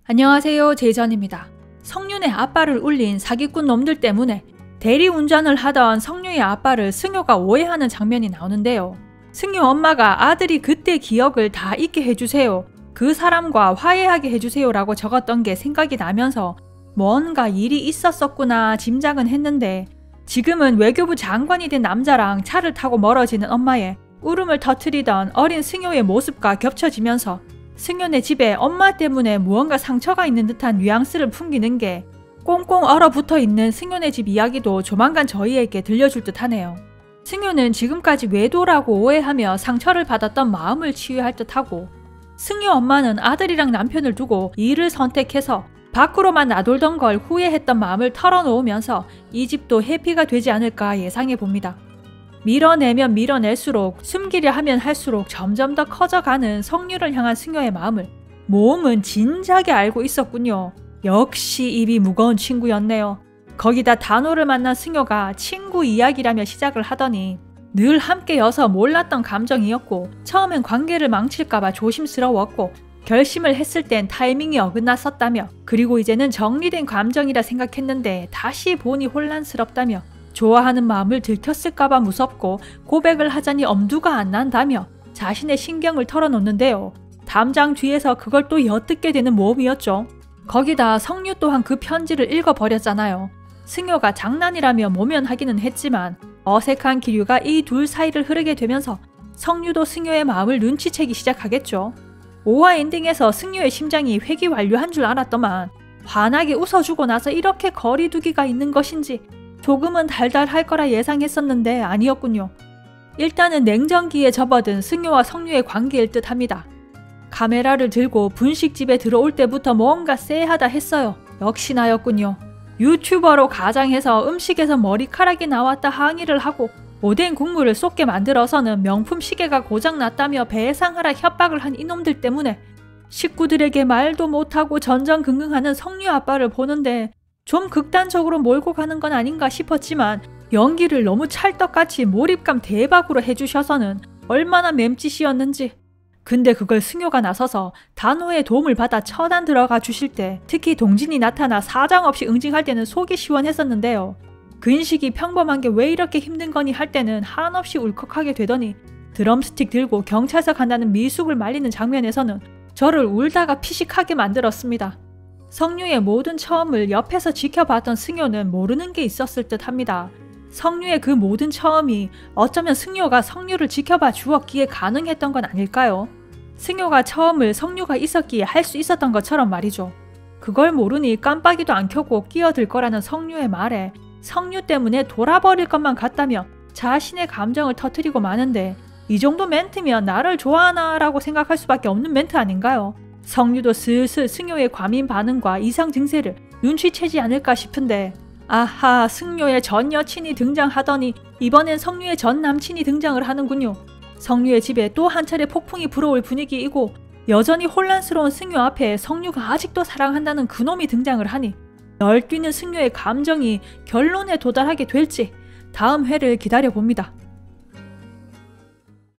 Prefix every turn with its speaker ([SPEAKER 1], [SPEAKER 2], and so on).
[SPEAKER 1] 안녕하세요, 제이전입니다. 성윤의 아빠를 울린 사기꾼 놈들 때문에 대리운전을 하던 성유의 아빠를 승효가 오해하는 장면이 나오는데요. 승효 엄마가 아들이 그때 기억을 다 잊게 해주세요. 그 사람과 화해하게 해주세요 라고 적었던 게 생각이 나면서 뭔가 일이 있었었구나 짐작은 했는데, 지금은 외교부 장관이 된 남자랑 차를 타고 멀어지는 엄마의 울음을 터뜨리던 어린 승효의 모습과 겹쳐지면서 승효네 집에 엄마 때문에 무언가 상처가 있는 듯한 뉘앙스를 풍기는 게 꽁꽁 얼어붙어 있는 승효네 집 이야기도 조만간 저희에게 들려줄 듯 하네요. 승효는 지금까지 외도라고 오해하며 상처를 받았던 마음을 치유할 듯 하고, 승효 엄마는 아들이랑 남편을 두고 일을 선택해서 밖으로만 나돌던 걸 후회했던 마음을 털어놓으면서 이 집도 해피가 되지 않을까 예상해 봅니다. 밀어내면 밀어낼수록 숨기려 하면 할수록 점점 더 커져가는 성유를 향한 승효의 마음을 모험은 진작에 알고 있었군요. 역시 입이 무거운 친구였네요. 거기다 단호를 만난 승효가 친구 이야기라며 시작을 하더니 늘 함께여서 몰랐던 감정이었고, 처음엔 관계를 망칠까봐 조심스러웠고, 결심을 했을 땐 타이밍이 어긋났었다며, 그리고 이제는 정리된 감정이라 생각했는데 다시 보니 혼란스럽다며, 좋아하는 마음을 들켰을까봐 무섭고 고백을 하자니 엄두가 안 난다며 자신의 신경을 털어놓는데요. 담장 뒤에서 그걸 또 엿듣게 되는 모험이었죠. 거기다 성유 또한 그 편지를 읽어버렸잖아요. 승효가 장난이라며 모면하기는 했지만 어색한 기류가 이 둘 사이를 흐르게 되면서 성유도 승효의 마음을 눈치채기 시작하겠죠. 5화 엔딩에서 승효의 심장이 회귀 완료한 줄 알았더만 환하게 웃어주고 나서 이렇게 거리두기가 있는 것인지 조금은 달달할 거라 예상했었는데 아니었군요. 일단은 냉전기에 접어든 승효와 성유의 관계일 듯 합니다. 카메라를 들고 분식집에 들어올 때부터 뭔가 쎄하다 했어요. 역시나였군요. 유튜버로 가장해서 음식에서 머리카락이 나왔다 항의를 하고, 오뎅 국물을 쏟게 만들어서는 명품 시계가 고장났다며 배상하라 협박을 한 이놈들 때문에 식구들에게 말도 못하고 전전긍긍하는 성유 아빠를 보는데 좀 극단적으로 몰고 가는 건 아닌가 싶었지만, 연기를 너무 찰떡같이 몰입감 대박으로 해주셔서는 얼마나 맴짓이었는지. 근데 그걸 승효가 나서서 단호의 도움을 받아 처단 들어가 주실 때, 특히 동진이 나타나 사정없이 응징할 때는 속이 시원했었는데요. 근식이 평범한 게 왜 이렇게 힘든 거니 할 때는 한없이 울컥하게 되더니 드럼스틱 들고 경찰서 간다는 미숙을 말리는 장면에서는 저를 울다가 피식하게 만들었습니다. 성유의 모든 처음을 옆에서 지켜봤던 승효는 모르는 게 있었을 듯 합니다. 성유의 그 모든 처음이 어쩌면 승효가 성유를 지켜봐 주었기에 가능했던 건 아닐까요? 승효가 처음을 성유가 있었기에 할 수 있었던 것처럼 말이죠. 그걸 모르니 깜빡이도 안 켜고 끼어들 거라는 성유의 말에 성유 때문에 돌아버릴 것만 같다며 자신의 감정을 터뜨리고 마는데, 이 정도 멘트면 나를 좋아하나 라고 생각할 수밖에 없는 멘트 아닌가요? 성유도 슬슬 승효의 과민 반응과 이상 증세를 눈치채지 않을까 싶은데, 아하, 승효의 전 여친이 등장하더니 이번엔 성유의 전 남친이 등장을 하는군요. 성유의 집에 또 한 차례 폭풍이 불어올 분위기이고, 여전히 혼란스러운 승효 앞에 성유가 아직도 사랑한다는 그놈이 등장을 하니 널뛰는 승효의 감정이 결론에 도달하게 될지 다음 회를 기다려봅니다.